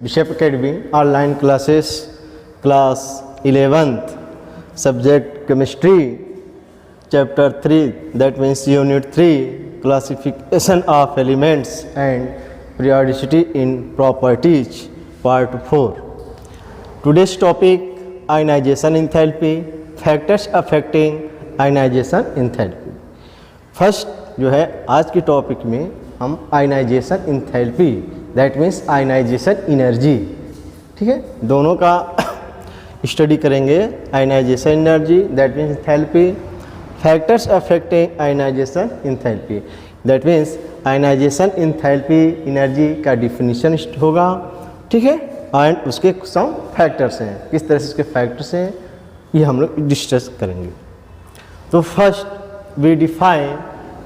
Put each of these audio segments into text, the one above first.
Bishop Academy online classes, class 11th, subject chemistry, chapter 3, that means unit 3, classification of elements and periodicity in properties, part 4. Today's topic, ionization enthalpy, factors affecting ionization enthalpy. First जो है आज के topic में हम ionization enthalpy that means ionization energy, ठीक है, दोनों का स्टडी करेंगे. Ionization energy that means enthalpy, factors affecting ionization enthalpy that means ionization enthalpy energy का डिफिनीशन होगा, ठीक है, एंड उसके सम फैक्टर्स हैं, किस तरह से उसके फैक्टर्स हैं ये हम लोग डिस्कस करेंगे. तो first we define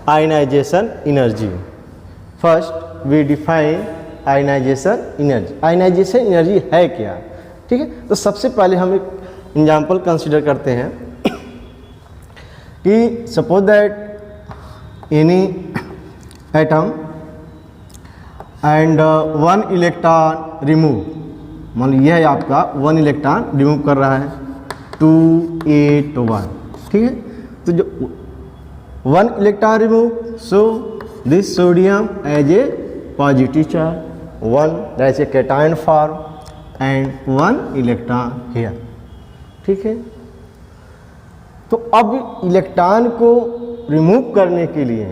ionization energy. First we define ionization energy. ionization energy है क्या, ठीक है. तो सबसे पहले हम एक एग्जांपल कंसीडर करते हैं कि suppose that any atom and one electron remove, मान लीजिए यह आपका वन इलेक्ट्रॉन रिमूव कर रहा है 281, ठीक है. तो जो one electron removed, so this sodium as a positive charge, one as a cation form and one electron here, ठीक है. तो अब इलेक्ट्रॉन को रिमूव करने के लिए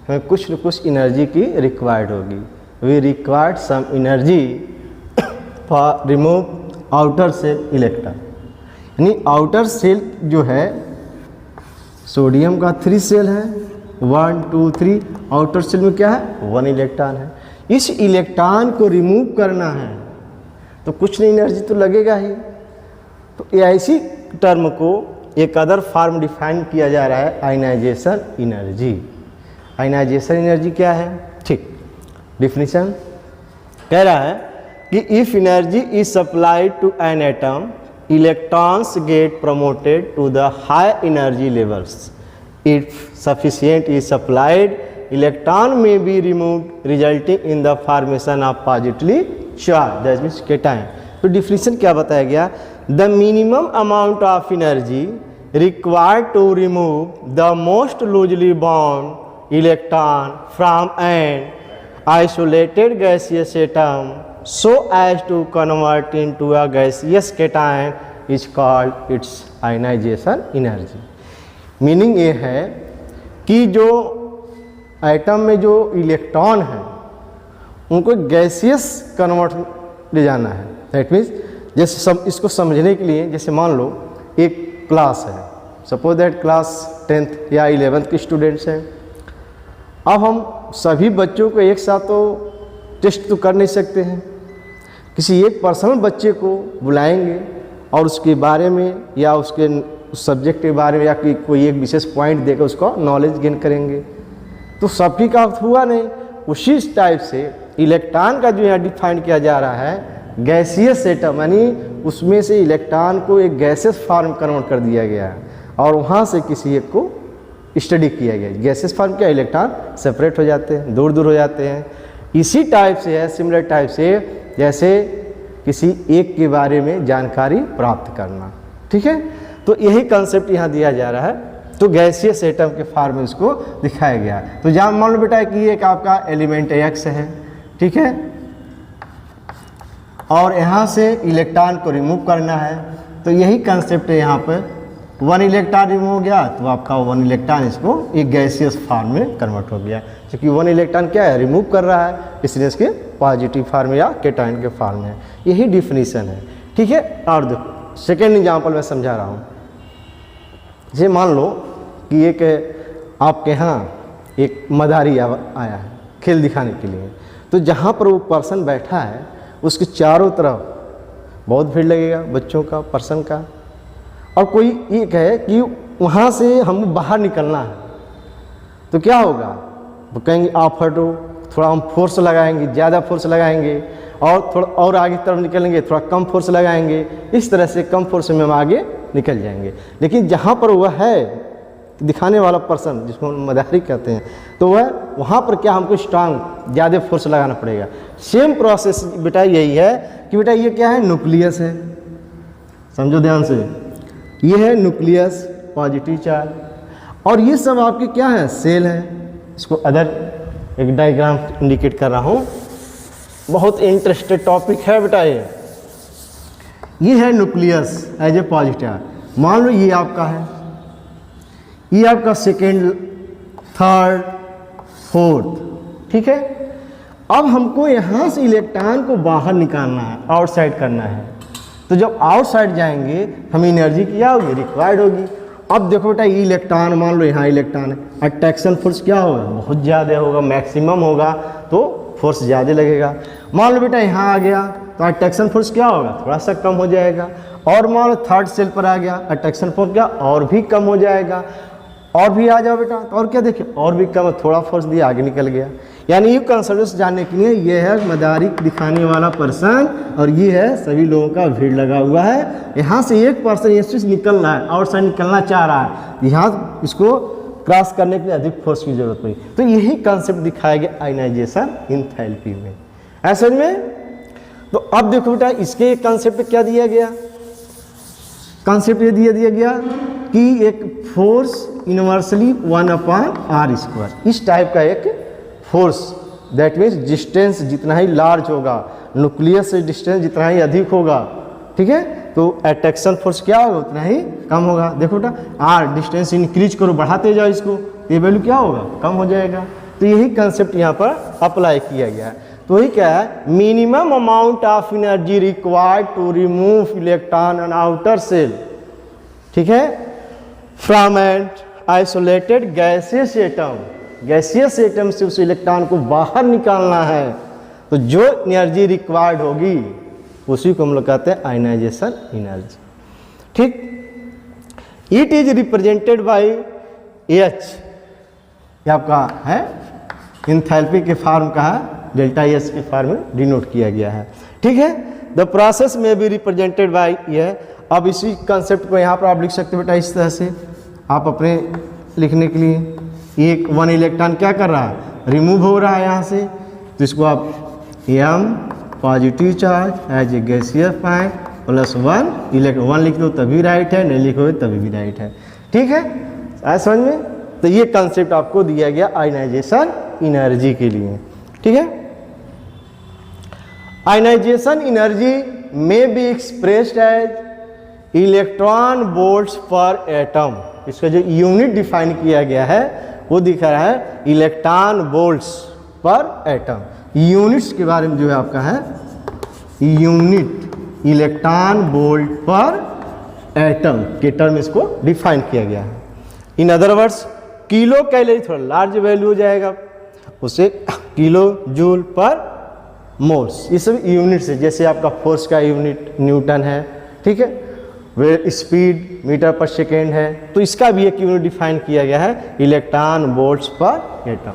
हमें कुछ न कुछ एनर्जी की रिक्वायर्ड होगी. We required some energy for remove outer cell electron, यानी आउटर सेल जो है सोडियम का 3 सेल है, 1 2 3, आउटर सेल में क्या है 1 इलेक्ट्रॉन है. इस इलेक्ट्रॉन को रिमूव करना है तो कुछ नहीं एनर्जी तो लगेगा ही. तो ऐसी टर्म को एक अदर फॉर्म डिफाइन किया जा रहा है आयनाइजेशन एनर्जी. आयनाइजेशन एनर्जी क्या है, ठीक, डिफिनीशन कह रहा है कि if energy is supplied to an atom, electrons get promoted to the high energy levels. If sufficient is supplied, electron may be removed resulting in the formation of positively charged, that means cation. तो definition क्या बताया गया, the minimum amount of energy required to remove the most loosely bound electron from an isolated gaseous atom so as to convert into a gaseous cation is called its ionization energy. Meaning ये है कि जो atom में जो electron है उनको gaseous convert ले जाना है. दैट मीन्स जैसे इसको समझने के लिए, जैसे मान लो एक क्लास है, सपोज दैट क्लास 10th या 11th के स्टूडेंट्स हैं. अब हम सभी बच्चों को एक साथ तो टेस्ट तो कर नहीं सकते हैं, किसी एक पर्सनल बच्चे को बुलाएंगे और उसके बारे में या उसके सब्जेक्ट के बारे में या कोई एक विशेष पॉइंट देकर उसको नॉलेज गेन करेंगे. तो सभी का हुआ नहीं. उसी टाइप से इलेक्ट्रॉन का जो यहाँ डिफाइन किया जा रहा है गैसियस एटम, यानी उसमें से इलेक्ट्रॉन को एक गैसियस फॉर्म कन्वर्ट कर दिया गया है और वहाँ से किसी एक को स्टडी किया गया. गैसियस फॉर्म क्या, इलेक्ट्रॉन सेपरेट हो जाते हैं, दूर दूर हो जाते हैं. इसी टाइप से है, सिमिलर टाइप से जैसे किसी एक के बारे में जानकारी प्राप्त करना, ठीक है. तो यही कंसेप्ट यहाँ दिया जा रहा है. तो गैसियस एटम के फॉर्म में इसको दिखाया गया. तो जहाँ मान लो बेटा कि एक आपका एलिमेंट X है, ठीक है, और यहाँ से इलेक्ट्रॉन को रिमूव करना है. तो यही कंसेप्ट है, यहाँ पर 1 इलेक्ट्रॉन रिमूव हो गया तो आपका 1 इलेक्ट्रॉन इसको एक गैसियस फॉर्म में कन्वर्ट हो गया, क्योंकि 1 इलेक्ट्रॉन क्या है, रिमूव कर रहा है, इसलिए इसके पॉजिटिव फॉर्म या केटाइन के फॉर्म में. यही डिफिनीशन है, ठीक है. और देखो सेकेंड एग्जांपल मैं समझा रहा हूँ. जैसे मान लो कि एक आपके यहाँ एक मदारी आया है खेल दिखाने के लिए. तो जहाँ पर वो पर्सन बैठा है उसके चारों तरफ बहुत भीड़ लगेगा बच्चों का, पर्सन का. और कोई ये कहे कि वहाँ से हम बाहर निकलना है, तो क्या होगा, वो कहेंगे आप हटो, थोड़ा हम फोर्स लगाएंगे, ज़्यादा फोर्स लगाएंगे, और थोड़ा और आगे तरफ निकलेंगे, थोड़ा कम फोर्स लगाएंगे. इस तरह से कम फोर्स में हम आगे निकल जाएंगे. लेकिन जहाँ पर वह है दिखाने वाला पर्सन, जिसको हम मदारी कहते हैं, तो वह वहाँ पर क्या हमको स्ट्रांग ज़्यादा फोर्स लगाना पड़ेगा. सेम प्रोसेस बेटा यही है कि बेटा ये क्या है, न्यूक्लियस है, समझो ध्यान से, ये है न्यूक्लियस पॉजिटिव चार्ज, और ये सब आपके क्या है, सेल है। इसको अदर एक डायग्राम इंडिकेट कर रहा हूँ, बहुत इंटरेस्टेड टॉपिक है बेटा ये है nucleus as a positive charge. मान लो ये आपका है, ये आपका सेकेंड, थर्ड, फोर्थ, ठीक है। अब हमको यहाँ से इलेक्ट्रॉन को बाहर निकालना है, आउटसाइड करना है। तो जब आउटसाइड जाएंगे हमें एनर्जी क्या होगी, रिक्वायर्ड होगी। अब देखो बेटा ये इलेक्ट्रॉन, मान लो यहाँ इलेक्ट्रॉन है, अट्रैक्शन फोर्स क्या होगा, बहुत ज़्यादा होगा, मैक्सिमम होगा, तो फोर्स ज़्यादा लगेगा। मान लो बेटा यहाँ आ गया तो अट्रैक्शन फोर्स क्या होगा, थोड़ा सा कम हो जाएगा। और मान लो थर्ड सेल पर आ गया, अट्रैक्शन फोर्स क्या और भी कम हो जाएगा। और भी आ जाओ बेटा तो और क्या देखिए, और भी कम, थोड़ा फोर्स दिया आगे निकल गया। यानी ये कंसेप्ट जानने के लिए ये है मदारिक दिखाने वाला पर्सन, और ये है सभी लोगों का भीड़ लगा हुआ है। यहाँ से एक पर्सन ये चीज़ निकल रहा है, आउटसाइड निकलना चाह रहा है, यहाँ इसको क्रॉस करने के लिए अधिक फोर्स की जरूरत पड़ी। तो यही कंसेप्ट दिखाया गया आयनाइजेशन एंथैल्पी में, ऐसे में। तो अब देखो बेटा इसके कंसेप्ट क्या दिया गया, कंसेप्ट ये दिया गया कि एक फोर्स इनवर्सली 1/r², इस टाइप का एक फोर्स, दैट मीन्स डिस्टेंस जितना ही लार्ज होगा, न्यूक्लियस से डिस्टेंस जितना ही अधिक होगा, ठीक है, तो अट्रैक्शन फोर्स क्या होगा उतना ही कम होगा। देखो बेटा आर डिस्टेंस इंक्रीज करो, बढ़ाते जाओ इसको, ये वैल्यू क्या होगा, कम हो जाएगा। तो यही कंसेप्ट यहाँ पर अप्लाई किया गया है। तो वही क्या है, minimum amount of energy required to remove electron and outer cell, ठीक है, from an isolated gaseous atom, gaseous atom से उस इलेक्ट्रॉन को बाहर निकालना है। तो जो एनर्जी रिक्वायर्ड होगी उसी को हम लोग कहते हैं आयनाइजेशन एनर्जी, ठीक। It is represented by H, ये आपका है एंथैल्पी के फॉर्म का है, डेल्टा एच के फॉर्म में डिनोट किया गया है, ठीक है। द प्रोसेस में भी रिप्रेजेंटेड बाय ये। अब इसी कंसेप्ट को यहाँ पर आप लिख सकते हो बेटा इस तरह से, आप अपने लिखने के लिए, एक वन इलेक्ट्रॉन क्या कर रहा है, रिमूव हो रहा है यहाँ से, तो इसको आप m positive charge as a gaseous part plus 1 electron, 1 लिख दो तभी राइट है, नहीं लिखोगे तभी भी राइट है, ठीक है, आया समझ में। तो ये कंसेप्ट आपको दिया गया आयनाइजेशन एनर्जी के लिए, ठीक है। Ionization energy may be expressed as electron volts पर एटम, इसका जो यूनिट डिफाइन किया गया है वो दिख रहा है इलेक्ट्रॉन वोल्ट्स पर एटम। यूनिट्स के बारे में जो है आपका है यूनिट इलेक्ट्रॉन वोल्ट पर एटम के टर्म इसको डिफाइन किया गया है। In other words kilo calorie थोड़ा लार्ज वैल्यू हो जाएगा, उसे किलो जूल पर मोल्स, ये सब यूनिट्स है। जैसे आपका फोर्स का यूनिट न्यूटन है, ठीक है, वे स्पीड मीटर पर सेकेंड है, तो इसका भी एक यूनिट डिफाइन किया गया है इलेक्ट्रॉन वोल्ट्स पर atom.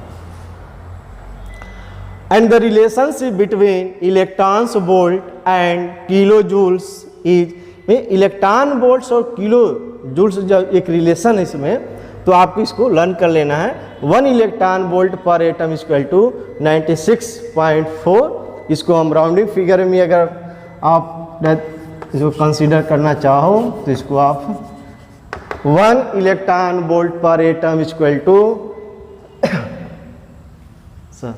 And the relationship between electrons volt and kilo joules is, में इलेक्ट्रॉन वोल्ट्स और किलो जूल्स जब एक रिलेशन है इसमें, तो आपको इसको लर्न कर लेना है। 1 इलेक्ट्रॉन वोल्ट पर एटम इक्वल टू 96.4। इसको हम राउंडिंग फिगर में अगर आप इसको कंसीडर करना चाहो तो इसको आप 1 इलेक्ट्रॉन वोल्ट पर एटम इक्वल टू सर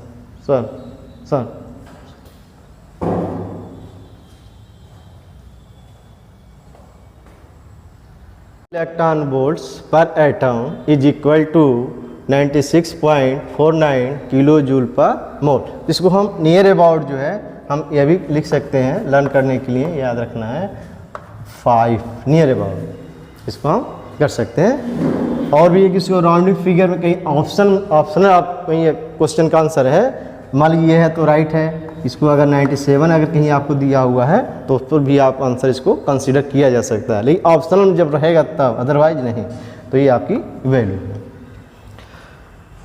इलेक्ट्रॉन वोल्ट्स पर atom is equal to 96.49 kilo joule पर मोल। इसको हम नियर अबाउट जो है हम ये भी लिख सकते हैं, लर्न करने के लिए याद रखना है 5 नियर अबाउट, इसको हम कर सकते हैं। और भी एक इसको राउंडिंग फिगर में कहीं ऑप्शनल आप कहीं क्वेश्चन का आंसर है, मान लीजिए है तो राइट है, इसको अगर 97 अगर कहीं आपको दिया हुआ है तो उस पर भी आप आंसर इसको कंसीडर किया जा सकता है, लेकिन ऑप्शनल जब रहेगा तब, अदरवाइज नहीं। तो ये आपकी वैल्यू है।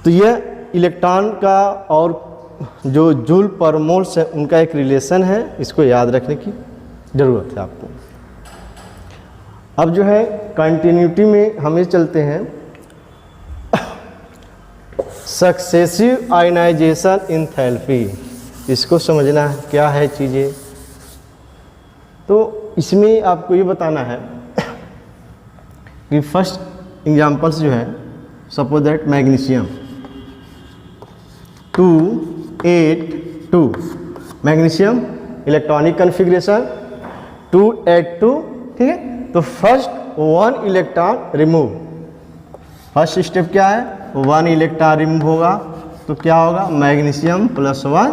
तो ये इलेक्ट्रॉन का और जो जूल पर मोल्स है उनका एक रिलेशन है, इसको याद रखने की ज़रूरत है आपको। अब जो है कंटिन्यूटी में हमें चलते हैं। सक्सेसिव आयनाइजेशन एंथैल्पी, इसको समझना है क्या है चीज़ें। तो इसमें आपको ये बताना है कि फर्स्ट एग्जांपल्स जो है, suppose that magnesium 282, magnesium electronic configuration 282, ठीक है। तो first 1 electron remove, first step क्या है, 1 इलेक्ट्रॉन रिमूव होगा तो क्या होगा, मैग्नीशियम +1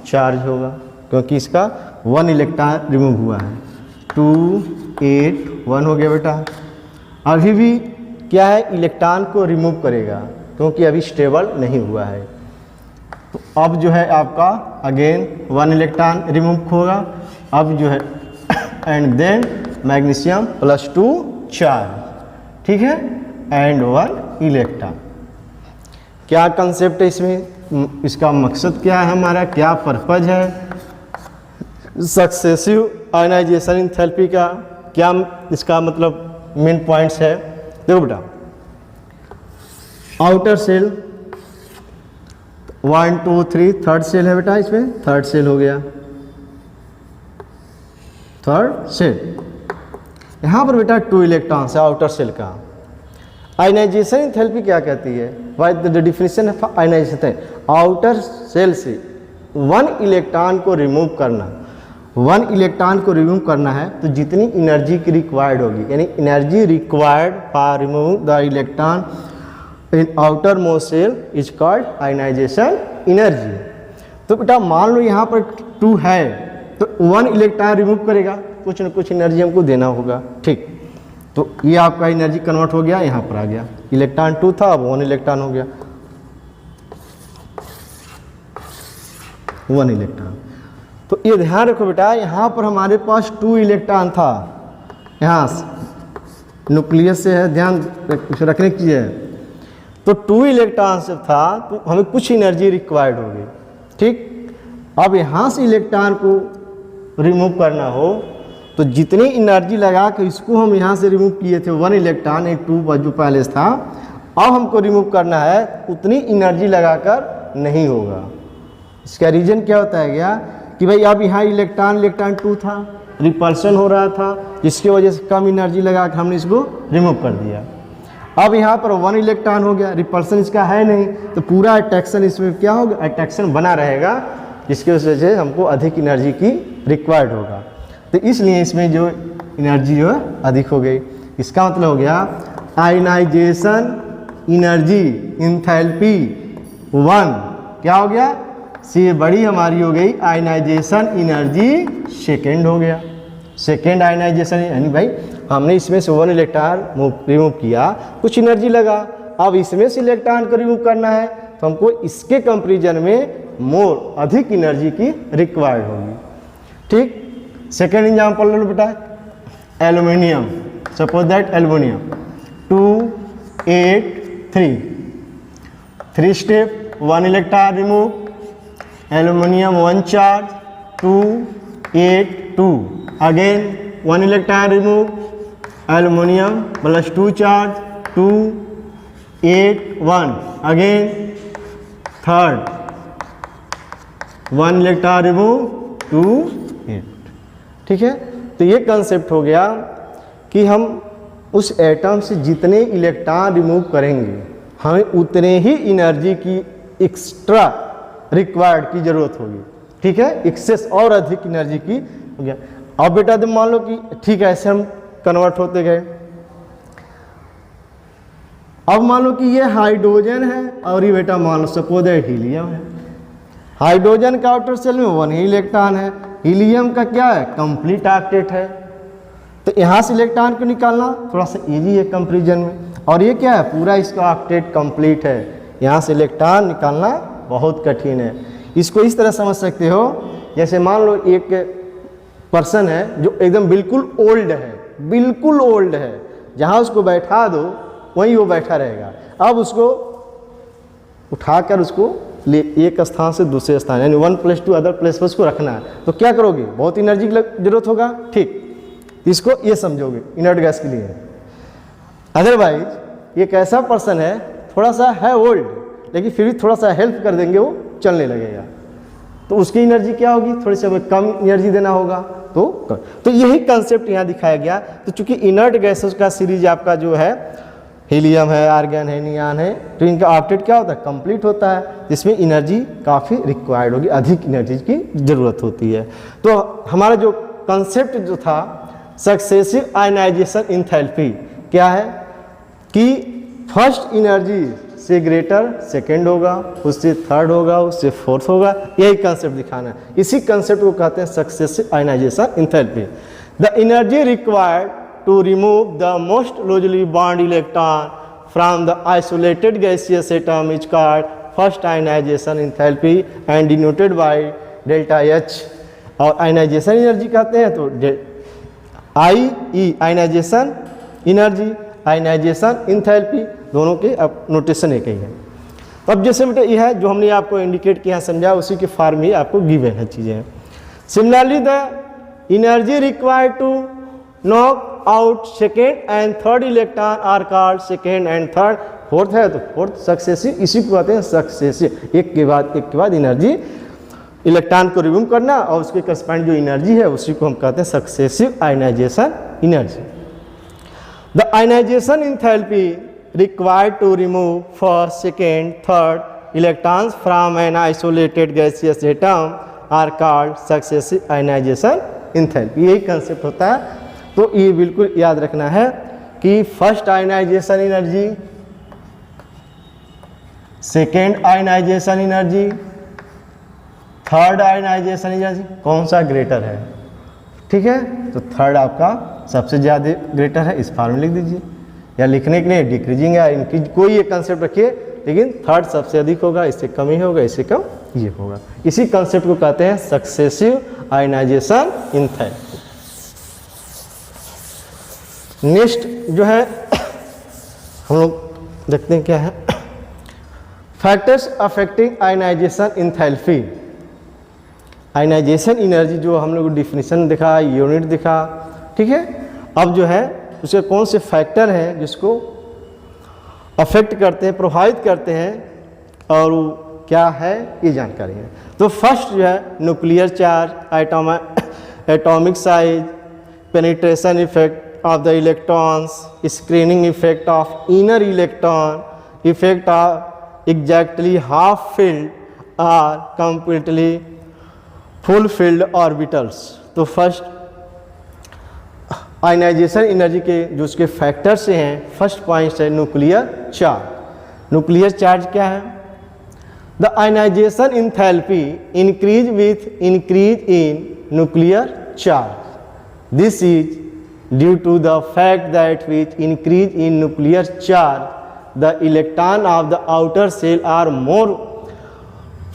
चार्ज होगा, क्योंकि इसका 1 इलेक्ट्रॉन रिमूव हुआ है। 281 हो गया बेटा। अभी भी क्या है, इलेक्ट्रॉन को रिमूव करेगा क्योंकि अभी स्टेबल नहीं हुआ है। तो अब जो है आपका अगेन 1 इलेक्ट्रॉन रिमूव होगा। अब जो है एंड देन मैग्नीशियम +2 चार्ज, ठीक है, एंड 1 इलेक्ट्रॉन। क्या कंसेप्ट है इसमें, इसका मकसद क्या है, हमारा क्या पर्पज है, सक्सेसिव आयनाइजेशन एंथैल्पी का क्या इसका मतलब मेन पॉइंट्स है। देखो बेटा, आउटर सेल 1 2 3 थर्ड सेल है बेटा, इसमें थर्ड सेल हो गया, थर्ड सेल। यहाँ पर बेटा 2 इलेक्ट्रॉन है आउटर सेल का। आयनाइजेशन एंथैल्पी क्या कहती है, what the definition of ionization, outer cell से 1 इलेक्ट्रॉन को रिमूव करना, 1 इलेक्ट्रॉन को रिमूव करना है तो जितनी एनर्जी की रिक्वायर्ड होगी, यानी energy required for remove the electron in outer most cell is called ionization energy. तो बेटा मान लो यहाँ पर 2 है तो 1 इलेक्ट्रॉन रिमूव करेगा, कुछ न कुछ एनर्जी हमको देना होगा, ठीक। तो ये आपका एनर्जी कन्वर्ट हो गया, यहाँ पर आ गया, इलेक्ट्रॉन 2 था अब 1 इलेक्ट्रॉन हो गया, 1 इलेक्ट्रॉन। तो ये ध्यान रखो बेटा, यहाँ पर हमारे पास 2 इलेक्ट्रॉन था, यहाँ न्यूक्लियस से है, ध्यान रखने की है। तो 2 इलेक्ट्रॉन से था तो हमें कुछ एनर्जी रिक्वायर्ड होगी, ठीक। अब यहाँ से इलेक्ट्रॉन को रिमूव करना हो तो जितनी एनर्जी लगा के इसको हम यहाँ से रिमूव किए थे 1 इलेक्ट्रॉन, एक 2 जो पहले था, अब हमको रिमूव करना है उतनी एनर्जी लगाकर नहीं होगा। इसका रीज़न क्या होता है क्या कि भाई अब यहाँ इलेक्ट्रॉन 2 था, रिपल्सन हो रहा था, जिसकी वजह से कम एनर्जी लगा के हमने इसको रिमूव कर दिया। अब यहाँ पर 1 इलेक्ट्रॉन हो गया, रिपल्सन इसका है नहीं, तो पूरा अट्रैक्शन इसमें क्या होगा, अट्रैक्शन बना रहेगा, जिसकी वजह से हमको अधिक एनर्जी की रिक्वायर्ड होगा। तो इसलिए इसमें जो एनर्जी जो है अधिक हो गई। इसका मतलब हो गया आयनाइजेशन एनर्जी एंथैल्पी 1 क्या हो गया, से बड़ी हमारी हो गई आयनाइजेशन एनर्जी सेकेंड हो गया, सेकेंड आयनाइजेशन, यानी भाई हमने इसमें से 1 इलेक्ट्रॉन रिमूव किया, कुछ एनर्जी लगा, अब इसमें से इलेक्ट्रॉन को रिमूव करना है तो हमको इसके कंपेरिजन में मोर अधिक एनर्जी की रिक्वायर्ड होगी, ठीक। सेकेंड एग्जाम्पल लो बेटा, aluminium, suppose that aluminium 283, 3 step, 1 electron remove, aluminium 1 charge, 282, again 1 electron remove, aluminium +2 charge, 281, again third 1 electron remove, 2 ठीक है। तो ये कंसेप्ट हो गया कि हम उस एटम से जितने इलेक्ट्रॉन रिमूव करेंगे हमें उतने ही एनर्जी की एक्स्ट्रा रिक्वायर्ड की ज़रूरत होगी, ठीक है, एक्सेस और अधिक एनर्जी की हो गया। अब बेटा तो मान लो कि ठीक है ऐसे हम कन्वर्ट होते गए। अब मान लो कि ये हाइड्रोजन है और ये बेटा मान लो सपोज है हीलियम है। हाइड्रोजन का आउटर सेल में 1 ही इलेक्ट्रॉन है, हीलियम का क्या है, कंप्लीट ऑक्टेट है। तो यहाँ से इलेक्ट्रॉन को निकालना थोड़ा सा इजी है कंपेरिजन में, और ये क्या है, पूरा इसका ऑक्टेट कंप्लीट है, यहाँ से इलेक्ट्रॉन निकालना बहुत कठिन है। इसको इस तरह समझ सकते हो, जैसे मान लो एक पर्सन है जो एकदम बिल्कुल ओल्ड है, बिल्कुल ओल्ड है, जहाँ उसको बैठा दो वहीं वो बैठा रहेगा। अब उसको उठाकर उसको ले एक स्थान से दूसरे स्थान, यानी 1 + 2 अदर प्लेस पर उसको रखना है, तो क्या करोगे, बहुत एनर्जी की जरूरत होगा, ठीक। इसको ये समझोगे इनर्ट गैस के लिए। अदरवाइज ये कैसा पर्सन है, थोड़ा सा है ओल्ड, लेकिन फिर भी थोड़ा सा हेल्प कर देंगे वो चलने लगेगा। तो उसकी एनर्जी क्या होगी, थोड़ी सी हमें कम एनर्जी देना होगा। तो यही कंसेप्ट यहाँ दिखाया गया। तो चूंकि इनर्ट गैसेस का सीरीज आपका जो है हीलियम है, आर्गन है, नियान है, तो इनका ऑक्टेट क्या होता है, कंप्लीट होता है, जिसमें एनर्जी काफ़ी रिक्वायर्ड होगी, अधिक एनर्जी की ज़रूरत होती है। तो हमारा जो कंसेप्ट जो था सक्सेसिव आयनाइजेशन इंथैल्पी क्या है कि फर्स्ट एनर्जी से ग्रेटर सेकेंड होगा, उससे थर्ड होगा, उससे फोर्थ होगा, यही कंसेप्ट दिखाना है। इसी कंसेप्ट को कहते हैं successive ionization enthalpy. The energy required to remove the most logically bound electron from the isolated gaseous atom is called first ionization enthalpy and denoted by delta H। और ionization energy कहते हैं तो IE ionization energy, ionization enthalpy, दोनों के अब notation एक ही है। तो अब जैसे बेटा यह है जो हमने आपको इंडिकेट किया समझा, उसी के फॉर्म ही आपको गिवन है चीज़ें। Similarly the energy required to knock out second and third electron are called second and third. Fourth है तो फोर्थ सक्सेसिव, इसी को कहते हैं सक्सेसिव, एक के बाद एनर्जी इलेक्ट्रॉन को रिमूव करना और उसके करस्पॉन्डिंग जो एनर्जी है उसी को हम कहते हैं successive ionization energy. The ionization enthalpy required to remove first second third electrons from an isolated gaseous atom are called successive ionization enthalpy. यही कंसेप्ट होता है। तो ये बिल्कुल याद रखना है कि first ionization energy, second ionization energy, third ionization energy कौन सा ग्रेटर है, ठीक है। तो थर्ड आपका सबसे ज़्यादा ग्रेटर है, इस फॉर्म में लिख दीजिए, या लिखने के लिए डिक्रीजिंग या इंक्रीज कोई एक कंसेप्ट रखिए, लेकिन थर्ड सबसे अधिक होगा, इससे कम ही होगा, इससे कम ये होगा। इसी कंसेप्ट को कहते हैं सक्सेसिव आयनाइजेशन इंथैल्पी। नेक्स्ट जो है हम लोग देखते हैं क्या है, factors affecting ionization enthalpy. Ionization energy जो हम लोग डिफिनीशन दिखा, यूनिट दिखा, ठीक है। अब जो है उसके कौन से फैक्टर हैं जिसको अफेक्ट करते हैं, प्रभावित करते हैं, और क्या है ये जानकारी है। तो फर्स्ट जो है nuclear charge, atomic size, penetration effect of the electrons, screening effect of inner electron, effect of exactly half filled or completely full filled orbitals। तो फर्स्ट आयनाइजेशन एनर्जी के जो उसके फैक्टर्स हैं, फर्स्ट पॉइंट है nuclear charge. Nuclear charge क्या है, the ionization enthalpy increase with increase in nuclear charge. This is due to the fact that with increase in nuclear charge the electron of the outer shell are more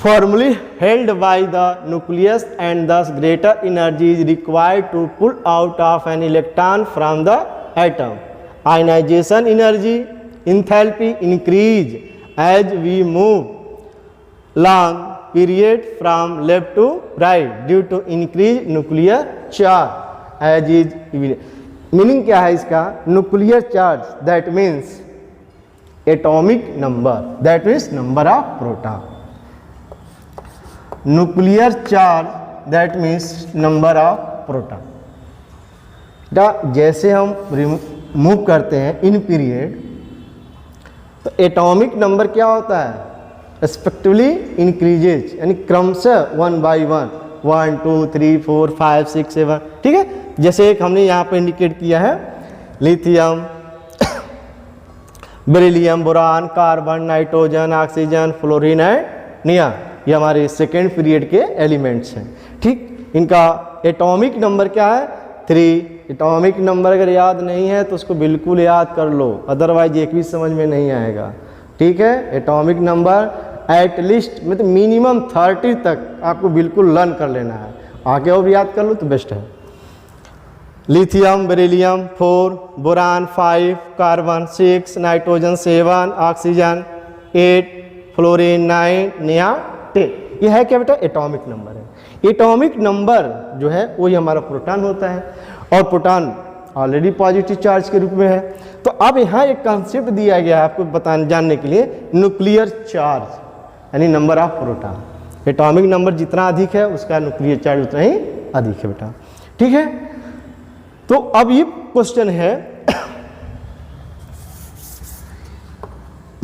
firmly held by the nucleus and thus greater energy is required to pull out of an electron from the atom। ionization energy enthalpy increase as we move long period from left to right due to increased nuclear charge as is evident। Meaning क्या है इसका, nuclear charge that means atomic number, that means number of proton. Nuclear charge that means number of proton. जैसे हम move करते हैं in period, तो atomic number क्या होता है, रेस्पेक्टिवली इंक्रीजेज, यानी क्रमशः 1 by 1, 1 2 3 4 5 6 7, ठीक है। जैसे एक हमने यहाँ पे इंडिकेट किया है lithium, beryllium, boron, carbon, nitrogen, oxygen, fluorine and neon, ये हमारे सेकेंड पीरियड के एलिमेंट्स हैं, ठीक। इनका एटॉमिक नंबर क्या है, 3। एटॉमिक नंबर अगर याद नहीं है तो उसको बिल्कुल याद कर लो, अदरवाइज एक भी समझ में नहीं आएगा, ठीक है। एटॉमिक नंबर एटलीस्ट मतलब मिनिमम 30 तक आपको बिल्कुल लर्न कर लेना है, आगे और भी याद कर लो तो बेस्ट है। Lithium, beryllium 4, boron 5, carbon 6, nitrogen 7, oxygen 8, fluorine 9, neon 10। ये है क्या बेटा, एटॉमिक नंबर है। एटॉमिक नंबर जो है वही हमारा प्रोटॉन होता है, और प्रोटॉन ऑलरेडी पॉजिटिव चार्ज के रूप में है। तो अब यहाँ एक कॉन्सेप्ट दिया गया है आपको बताने जानने के लिए, न्यूक्लियर चार्ज यानी number of proton. Atomic number जितना अधिक है उसका न्यूक्लियर चार्ज उतना ही अधिक है बेटा, ठीक है। तो अब ये क्वेश्चन है,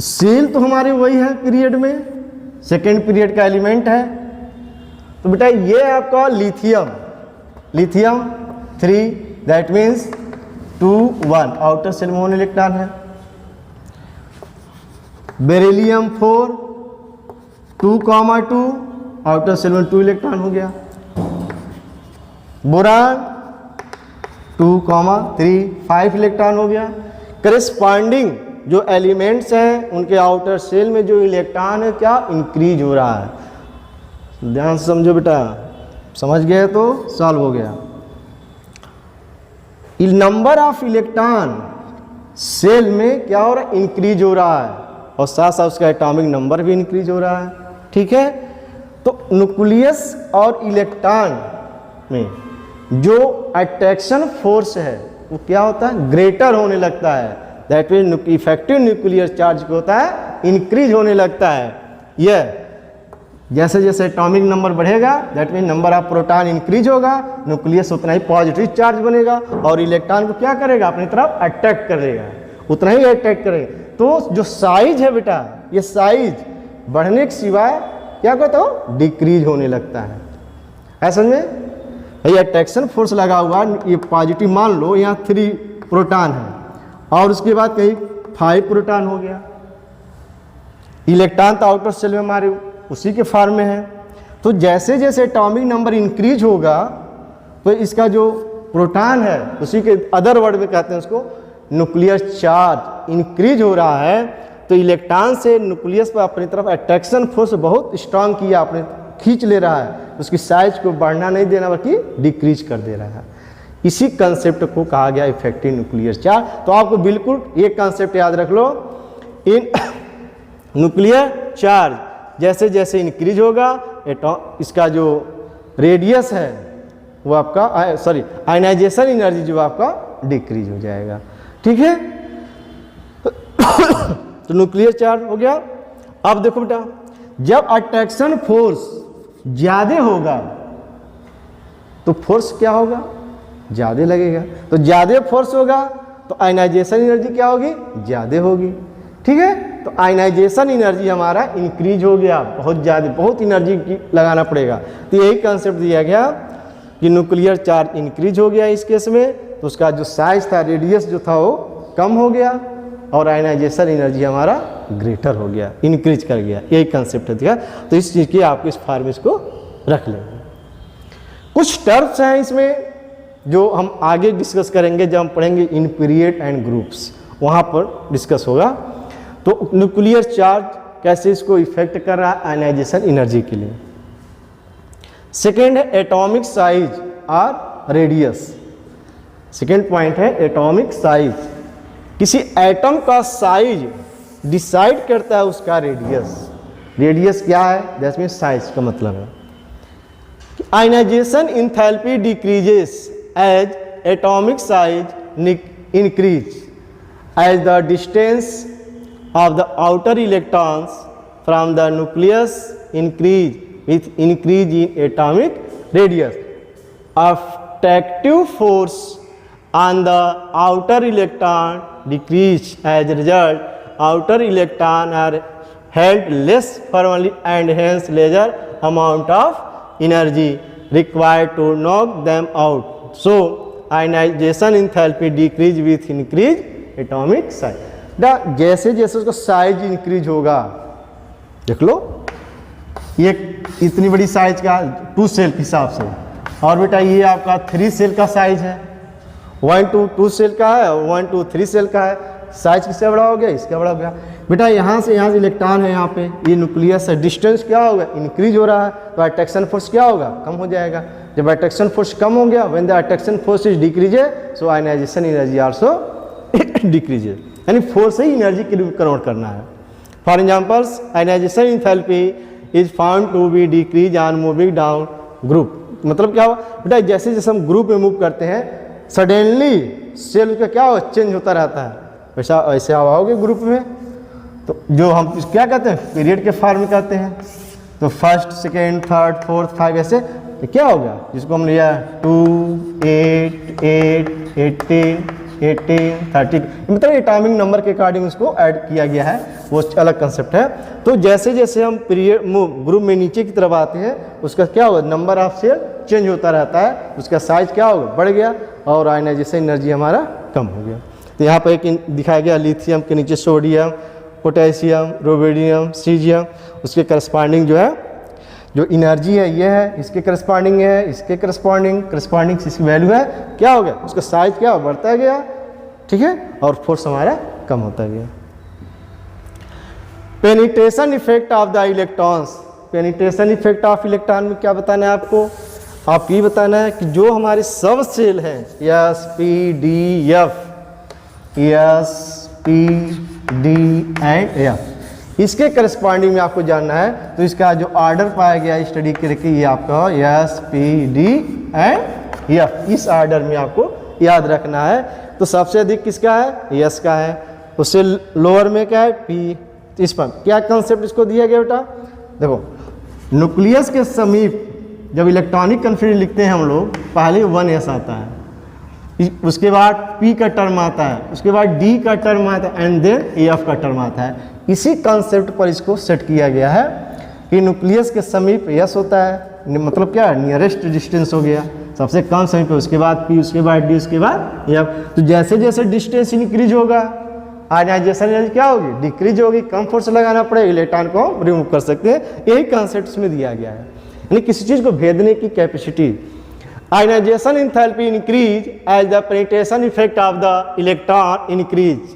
सेल तो हमारे वही है पीरियड में, सेकेंड पीरियड का एलिमेंट है, तो बेटा ये आपका lithium, lithium 3 that means 2 1 outer cell में 1 इलेक्ट्रॉन है। बेरिलियम 4 2, 2 आउटर सेल में 2 इलेक्ट्रॉन हो गया। बोरान 2, 3 5 इलेक्ट्रॉन हो गया। करेस्पॉन्डिंग जो एलिमेंट्स हैं उनके आउटर सेल में जो इलेक्ट्रॉन है क्या इंक्रीज हो रहा है। ध्यान से समझो बेटा, समझ गए तो सॉल्व हो गया। नंबर ऑफ इलेक्ट्रॉन सेल में क्या हो रहा है, इंक्रीज हो रहा है, और साथ साथ उसका एटॉमिक नंबर भी इंक्रीज हो रहा है, ठीक है। तो न्यूक्लियस और इलेक्ट्रॉन में जो अट्रैक्शन फोर्स है वो क्या होता है, ग्रेटर होने लगता है। That means effective nuclear charge क्या होता है, इंक्रीज होने लगता है। यह जैसे जैसे एटॉमिक नंबर बढ़ेगा that mean number of proton increase होगा, न्यूक्लियस उतना ही पॉजिटिव चार्ज बनेगा और इलेक्ट्रॉन को क्या करेगा, अपनी तरफ अट्रैक्ट करेगा, उतना ही अट्रैक्ट करेगा। तो जो साइज है बेटा, ये साइज बढ़ने के सिवाय क्या कहता हो, डिक्रीज होने लगता है। ऐसा में ये अट्रैक्शन फोर्स लगा हुआ, ये पॉजिटिव मान लो, यहाँ 3 प्रोटॉन है और उसके बाद कहीं 5 प्रोटॉन हो गया। इलेक्ट्रॉन तो आउटर सेल में हमारे उसी के फॉर्म में है। तो जैसे जैसे एटॉमिक नंबर इंक्रीज होगा तो इसका जो प्रोटॉन है उसी के अदर वर्ड में कहते हैं उसको न्यूक्लियर चार्ज इंक्रीज हो रहा है। तो इलेक्ट्रॉन से न्यूक्लियस पर अपनी तरफ अट्रैक्शन फोर्स बहुत स्ट्रांग किया, अपने खींच ले रहा है, उसकी साइज को बढ़ना नहीं देना बल्कि डिक्रीज कर दे रहा है। इसी कंसेप्ट को कहा गया इफेक्टिव न्यूक्लियर चार्ज। तो आपको बिल्कुल एक कंसेप्ट याद रख लो, इन न्यूक्लियर चार्ज जैसे जैसे इंक्रीज होगा इसका जो रेडियस है वो आपका आयनाइजेशन एनर्जी जो आपका डिक्रीज हो जाएगा, ठीक है। तो न्यूक्लियर चार्ज हो गया। अब देखो बेटा, जब अट्रैक्शन फोर्स ज्यादा होगा तो फोर्स क्या होगा, ज्यादा लगेगा। तो ज्यादा फोर्स होगा तो आयनाइजेशन एनर्जी क्या होगी, ज्यादा होगी, ठीक है। तो आयनाइजेशन एनर्जी हमारा इंक्रीज हो गया, बहुत ज़्यादा, बहुत एनर्जी लगाना पड़ेगा। तो यही कंसेप्ट दिया गया कि न्यूक्लियर चार्ज इंक्रीज हो गया इस केस में, तो उसका जो साइज था, रेडियस जो था वो कम हो गया और आयनाइजेशन एनर्जी हमारा ग्रेटर हो गया, इंक्रीज कर गया। यही कंसेप्ट दिया। तो इस चीज़ की आपको इस फॉर्मेट को रख लेंगे। कुछ टर्म्स हैं इसमें जो हम आगे डिस्कस करेंगे जब हम पढ़ेंगे इन पीरियड एंड ग्रुप्स, वहाँ पर डिस्कस होगा। तो न्यूक्लियर चार्ज कैसे इसको इफेक्ट कर रहा है आयनाइजेशन एनर्जी के लिए। सेकेंड है एटॉमिक साइज और रेडियस। सेकेंड पॉइंट है एटॉमिक साइज। किसी एटम का साइज डिसाइड करता है उसका रेडियस। रेडियस क्या है, दैट मीन्स साइज का मतलब है। Ionization enthalpy decreases as atomic size increase as the distance of the outer electrons from the nucleus increase with increase in atomic radius. Attractive force on the outer electron decrease. As a result, outer electrons are held less firmly and hence larger amount of energy required to knock them out. So, ionization enthalpy decrease with increased atomic size. जैसे जैसे उसका size increase होगा, देख लो ये इतनी बड़ी size का 2 cell के हिसाब से, और बेटा ये आपका 3 सेल का साइज है, 1 to 2 सेल का है, 1 to 3 सेल का है। साइज किससे बड़ा हो गया, इसका बड़ा हो गया। बेटा यहाँ से इलेक्ट्रॉन है, यहाँ पे ये न्यूक्लियस है, डिस्टेंस क्या होगा, इंक्रीज हो रहा है, तो अट्रैक्शन फोर्स क्या होगा, कम हो जाएगा। जब अट्रैक्शन फोर्स कम हो गया, when the attraction force is decreases so ionization energy also decreases, यानी फोर्स ही एनर्जी के लिए कन्वर्ट करना है। For examples, ionization enthalpy is found to be decrease on moving down group. मतलब क्या हुआ बेटा, जैसे जैसे हम ग्रुप में मूव करते हैं सडनली सेल का क्या हो चेंज होता रहता है, वैसा ऐसे आओगे ग्रुप में। तो जो हम क्या कहते हैं पीरियड के फॉर्म में कहते हैं। तो फर्स्ट, सेकेंड, थर्ड, फोर्थ, 5 ऐसे क्या हो गया, जिसको हम लिया 2, 8, 8, 18, 18, 30, मतलब एटॉमिक नंबर के अकॉर्डिंग उसको ऐड किया गया है, वो अलग कंसेप्ट है। तो जैसे जैसे हम पीरियड ग्रुप में नीचे की तरफ आते हैं, उसका क्या होगा, नंबर ऑफ शेल चेंज होता रहता है, उसका साइज क्या होगा, बढ़ गया, और आयनाइजेशन एनर्जी हमारा कम हो गया। तो यहाँ पर एक दिखाया गया लिथियम के नीचे सोडियम, पोटेशियम, रोबेडियम, सीजियम, उसके करस्पॉन्डिंग जो है जो एनर्जी है ये है, इसके करस्पॉन्डिंग है, इसके करस्पॉन्डिंग इसकी वैल्यू है, क्या हो गया, उसका साइज क्या बढ़ता गया, ठीक है, और फोर्स हमारा कम होता गया। Penetration effect of the electrons, penetration effect of electron में क्या बताना है आपको, आपको ये बताना है कि जो हमारे सब सेल हैं S P D and F, इसके करस्पॉन्डिंग में आपको जानना है, तो इसका जो ऑर्डर पाया गया स्टडी करके ये आपका S P D and F, इस ऑर्डर में आपको याद रखना है। तो सबसे अधिक किसका है, एस का है, उससे लोअर में क्या है, पी। इस पर क्या कंसेप्ट इसको दिया गया बेटा, देखो न्यूक्लियस के समीप जब इलेक्ट्रॉनिक कन्फिगरेशन लिखते हैं हम लोग, पहले 1s आता है, उसके बाद P का टर्म आता है, उसके बाद D का टर्म आता है, एंड देन AF का टर्म आता है। इसी कंसेप्ट पर इसको सेट किया गया है कि न्यूक्लियस के समीप S होता है, मतलब क्या है, नियरेस्ट डिस्टेंस हो गया, सबसे कम समीप है, उसके बाद P, उसके बाद D, उसके बाद AF। तो जैसे जैसे डिस्टेंस इंक्रीज होगा, आयनाइजेशन एनर्जी क्या होगी, डिक्रीज होगी, कम फोर्स लगाना पड़ेगा, इलेक्ट्रॉन को रिमूव कर सकते हैं। यही कंसेप्ट इसमें दिया गया है, यानी किसी चीज़ को भेदने की capacity. Ionization enthalpy increase as the penetration effect of the electron increase.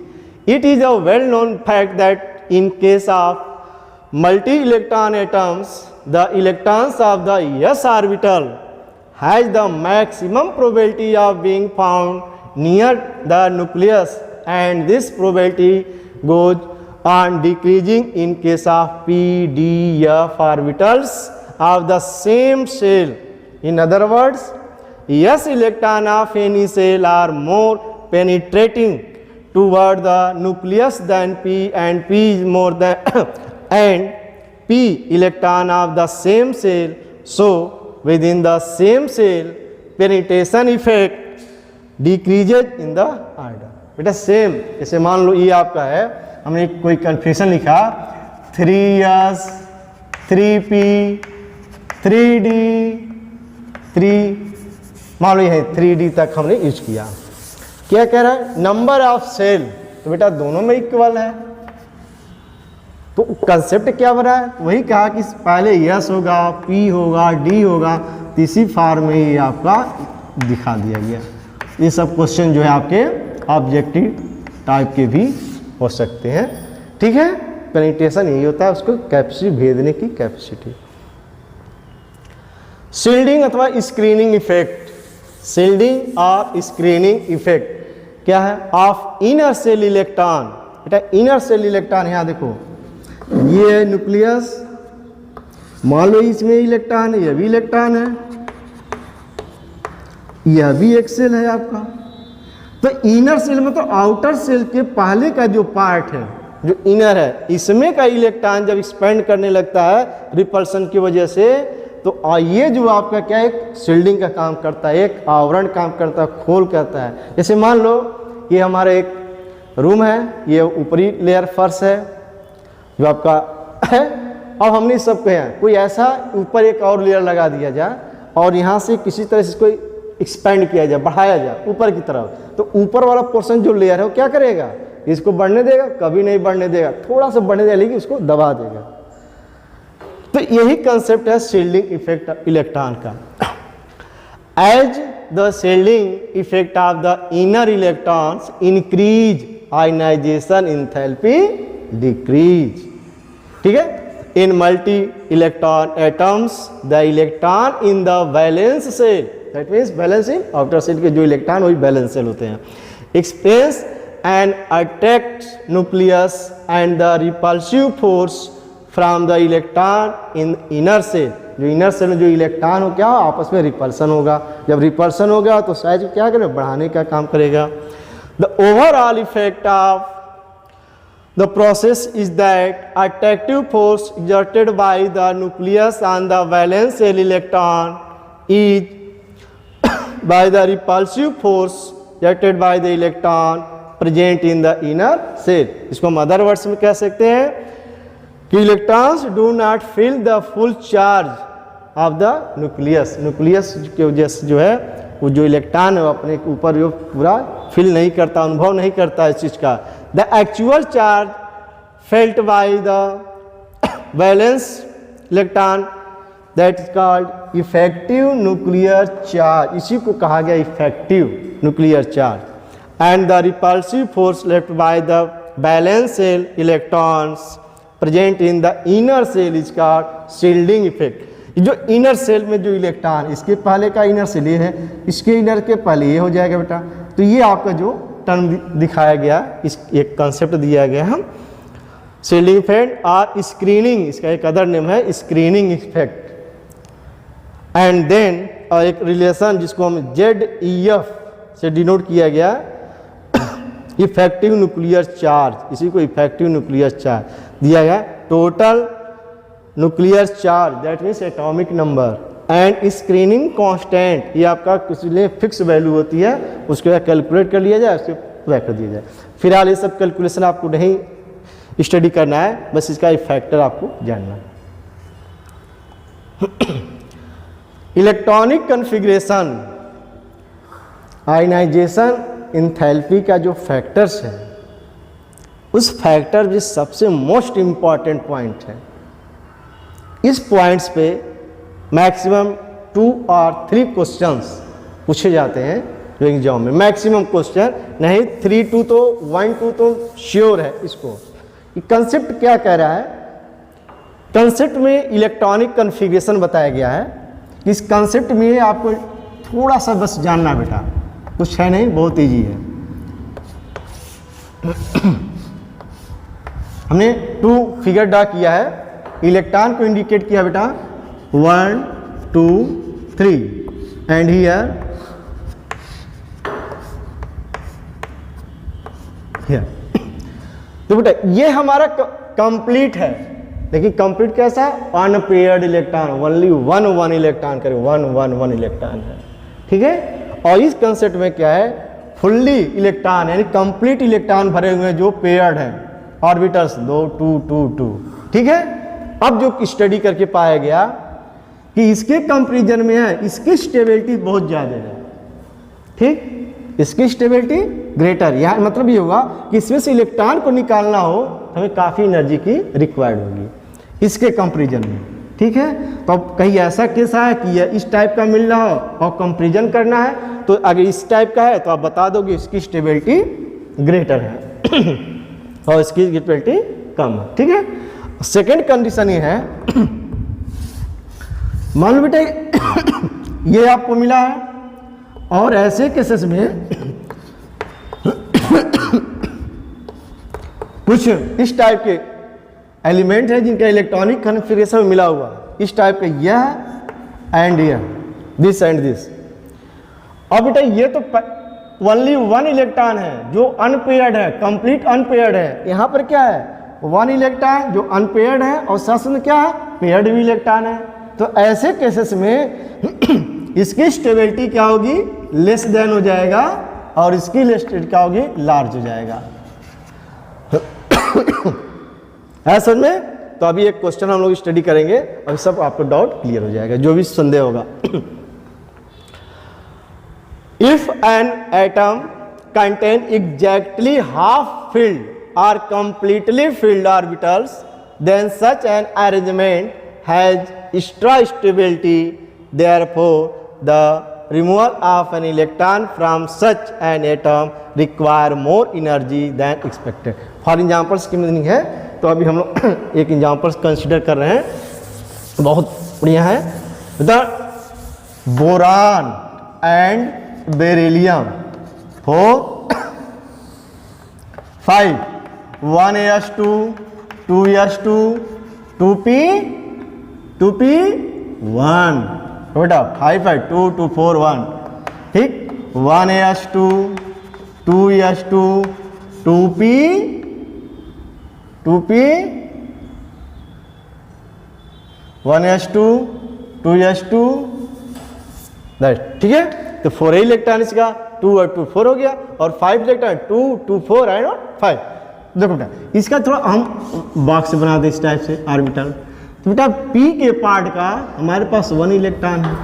It is a well-known fact that in case of multi-electron atoms, the electrons of the s orbital has the maximum probability of being found near the nucleus, and this probability goes on decreasing in case of p, d, f orbitals of the same shell. In other words, S electron of any cell are more penetrating toward the nucleus than P, and P is more than and P electron of the same cell. So within the same cell, penetration effect decreases in the order. बेटा same, जैसे मान लो ये आपका है, हमने कोई configuration लिखा 3s, 3p, 3d, 3, मान लो ये 3D तक हमने यूज किया। क्या कह रहा है, नंबर ऑफ सेल, तो बेटा दोनों में इक्वल है, तो कंसेप्ट क्या बना है, वही कहा कि पहले यस होगा, पी होगा, डी होगा, तो इसी फॉर्म में ये आपका दिखा दिया गया। ये सब क्वेश्चन जो है आपके ऑब्जेक्टिव टाइप के भी हो सकते हैं, ठीक है। पेनिट्रेशन यही होता है, उसको कैपेसिटी भेदने की कैपेसिटी। शील्डिंग अथवा स्क्रीनिंग इफेक्ट, शील्डिंग और स्क्रीनिंग इफेक्ट क्या है, ऑफ इनर सेल इलेक्ट्रॉन। बेटा इनर सेल इलेक्ट्रॉन, यहाँ देखो ये है न्यूक्लियस, मान लो इसमें इलेक्ट्रॉन है, यह भी इलेक्ट्रॉन है, यह भी एक सेल है आपका। तो इनर सेल मतलब आउटर सेल के पहले का जो पार्ट है, जो इनर है, इसमें का इलेक्ट्रॉन जब एक्सपेंड करने लगता है रिपल्सन की वजह से, तो ये जो आपका क्या एक शील्डिंग का काम करता है, एक आवरण काम करता है, खोल करता है। जैसे मान लो ये हमारा एक रूम है, ये ऊपरी लेयर फर्श है जो आपका है, अब हमने इस सब कहा कोई ऐसा ऊपर एक और लेयर लगा दिया जाए और यहाँ से किसी तरह से इसको एक्सपेंड किया जाए, बढ़ाया जाए ऊपर की तरफ, तो ऊपर वाला पोर्शन जो लेयर है वो क्या करेगा, इसको बढ़ने देगा, कभी नहीं बढ़ने देगा, थोड़ा सा बढ़ने देगा लेकिन उसको दबा देगा। तो यही कंसेप्ट है शील्डिंग इफेक्ट इलेक्ट्रॉन का। As the shielding effect of the inner electrons increase, ionisation enthalpy decrease, ठीक है। In multi electron atoms the electron in the valence shell, that means valence in outer shell के जो electron वही valence shell होते हैं, experience and attract nucleus and the repulsive force from the electron in inner shell. जो inner cell में जो electron हो क्या आपस में रिपल्सन होगा, जब रिपल्सन होगा तो साइज क्या करेगा, बढ़ाने का काम करेगा। The overall effect of The process is that attractive force exerted by the nucleus on the valence shell electron is by the repulsive force exerted by the electron present in the inner shell. इसको हम other words में कह सकते हैं कि electrons do not feel the full charge of the nucleus. Nucleus की वजह से जो है वो जो इलेक्ट्रॉन है वो अपने ऊपर जो पूरा फील नहीं करता, अनुभव नहीं करता इस चीज़ का. The actual charge felt by the valence electron that is called effective nuclear charge. इसी को कहा गया effective nuclear charge. And the repulsive force left by the valence shell electrons present in the inner shell is called shielding effect. जो inner cell में जो electron, इसके पहले का इनर सेल ये है, इसके इनर के पहले ये हो जाएगा बेटा. तो ये आपका जो टर्म दिखाया गया, इस एक कंसेप्ट दिया गया हम शील्डिंग इफेक्ट और स्क्रीनिंग, इसका एक अदर नेम है स्क्रीनिंग इफेक्ट. एंड देन एक रिलेशन जिसको हम ZEF से डिनोट किया गया इफेक्टिव न्यूक्लियर चार्ज. इसी को इफेक्टिव न्यूक्लियर चार्ज दिया गया. Total nuclear charge that means atomic number and screening constant, ये आपका कुछ लिए फिक्स वैल्यू होती है, उसके बाद कैलकुलेट कर लिया जाए, उसके पूरा कर दिया जाए. फिलहाल ये सब कैलकुलेशन आपको नहीं स्टडी करना है, बस इसका इफेक्टर आपको जानना है. इलेक्ट्रॉनिक कन्फिग्रेशन आयनाइजेशन एंथैल्पी का जो फैक्टर्स है, उस फैक्टर भी सबसे मोस्ट इम्पॉर्टेंट पॉइंट है. इस पॉइंट्स पे मैक्सिमम 2 और 3 क्वेश्चंस पूछे जाते हैं जो एग्जाम में. मैक्सिमम क्वेश्चन नहीं, 3-2 तो 1-2 तो श्योर है. इसको कंसेप्ट क्या कह रहा है, कंसेप्ट में इलेक्ट्रॉनिक कन्फिग्रेशन बताया गया है. इस कंसेप्ट में आपको थोड़ा सा बस जानना बेटा, कुछ है नहीं, बहुत ईजी है. हमने 2 फिगर ड्रा किया है, इलेक्ट्रॉन को इंडिकेट किया बेटा 1 2 3 एंड हियर तो बेटा ये हमारा कंप्लीट है. लेकिन कंप्लीट कैसा है, अनपेयर्ड इलेक्ट्रॉन, ओनली 1 इलेक्ट्रॉन करे, 1 इलेक्ट्रॉन है. ठीक है. और इस कंसेप्ट में क्या है, फुल्ली इलेक्ट्रॉन यानी कंप्लीट इलेक्ट्रॉन भरे हुए हैं जो पेयर्ड हैं, ऑर्बिटल्स 2 2 2 2. ठीक है. अब जो स्टडी करके पाया गया कि इसके कंपैरिजन में है, इसकी स्टेबिलिटी बहुत ज़्यादा है. ठीक, इसकी स्टेबिलिटी ग्रेटर. यहाँ मतलब ये होगा कि इसमें से इलेक्ट्रॉन को निकालना हो तो हमें काफ़ी एनर्जी की रिक्वायर्ड होगी इसके कंपैरिजन में. ठीक है. तो अब कहीं ऐसा केस है कि यह इस टाइप का मिल रहा हो और कंपैरिजन करना है, तो अगर इस टाइप का है तो आप बता दोगे इसकी स्टेबिलिटी ग्रेटर है और इसकी स्टेबिलिटी कम है. ठीक है. सेकेंड कंडीशन ये है, मान लो बेटे ये आपको मिला है और ऐसे केसेस में कुछ इस टाइप के एलिमेंट है जिनका इलेक्ट्रॉनिक कन्फिग्रेशन मिला हुआ, इस टाइप का यह एंड यह, दिस एंड दिस. अब बेटा ये तो ओनली 1 इलेक्ट्रॉन है जो अनपेयर्ड है, कंप्लीट अनपेयर्ड है. यहाँ पर क्या है, 1 इलेक्ट्रॉन जो अनपेयर्ड है और साथ में क्या है, पेयर्ड भी इलेक्ट्रॉन है. तो ऐसे केसेस में इसकी स्टेबिलिटी क्या होगी, लेस देन हो जाएगा और इसकी स्टेबिलिटी क्या होगी, लार्ज हो जाएगा. है समझ में. तो अभी एक क्वेश्चन हम लोग स्टडी करेंगे और सब आपको डाउट क्लियर हो जाएगा, जो भी संदेह होगा. If an atom contain exactly half field or completely filled orbitals, then such an arrangement has extra stability. Therefore, the removal of an electron from such an atom require more energy than expected. For examples की meaning है, तो अभी हम लोग एक examples consider कर रहे हैं, बहुत बढ़िया है. The boron and beryllium 4 5 1s2 2s2 2p1 बेटा 5 5 2 2 4 1. ठीक. 1s2 2s2 2p 2p 1s2 2s2 that, ठीक है। तो 4 इलेक्ट्रॉन इसका 2 और 2 4 हो गया, और 5 इलेक्ट्रॉन 2 2 4 एंड 5। देखो बेटा इसका थोड़ा हम बॉक्स बना दें इस टाइप से ऑर्बिटल। तो बेटा p के पार्ट का हमारे पास 1 इलेक्ट्रॉन है,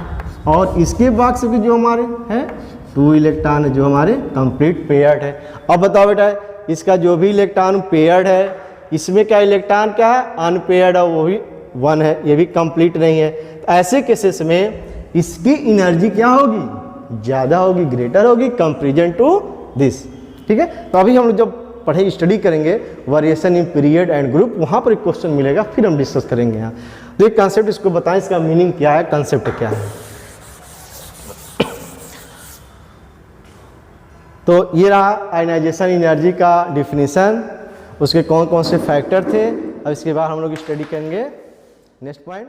और इसके बॉक्स के जो हमारे है 2 इलेक्ट्रॉन है, जो हमारे कंप्लीट पेयर्ड है। अब बताओ बेटा इसका जो भी इलेक्ट्रॉन पेयर्ड है, इसमें क्या इलेक्ट्रॉन क्या है अनपेयर्ड है, वो भी 1 है, ये भी कंप्लीट नहीं है। तो ऐसे केसेस में इसकी एनर्जी क्या होगी, ज़्यादा होगी, ग्रेटर होगी कंपेरिजन टू दिस, ठीक है। तो अभी हम लोग जब पढ़े स्टडी करेंगे variation in period and group, वहाँ पर एक क्वेश्चन मिलेगा, फिर हम डिस्कस करेंगे यहाँ। तो एक कॉन्सेप्ट इसको बताएं, इसका मीनिंग क्या है, कॉन्सेप्ट क्या है। तो ये रहा आयनाइजेशन एनर्जी का डिफिनीशन, उसके कौन कौन से फैक्टर थे। अब इसके बाद हम लोग स्टडी करेंगे नेक्स्ट पॉइंट।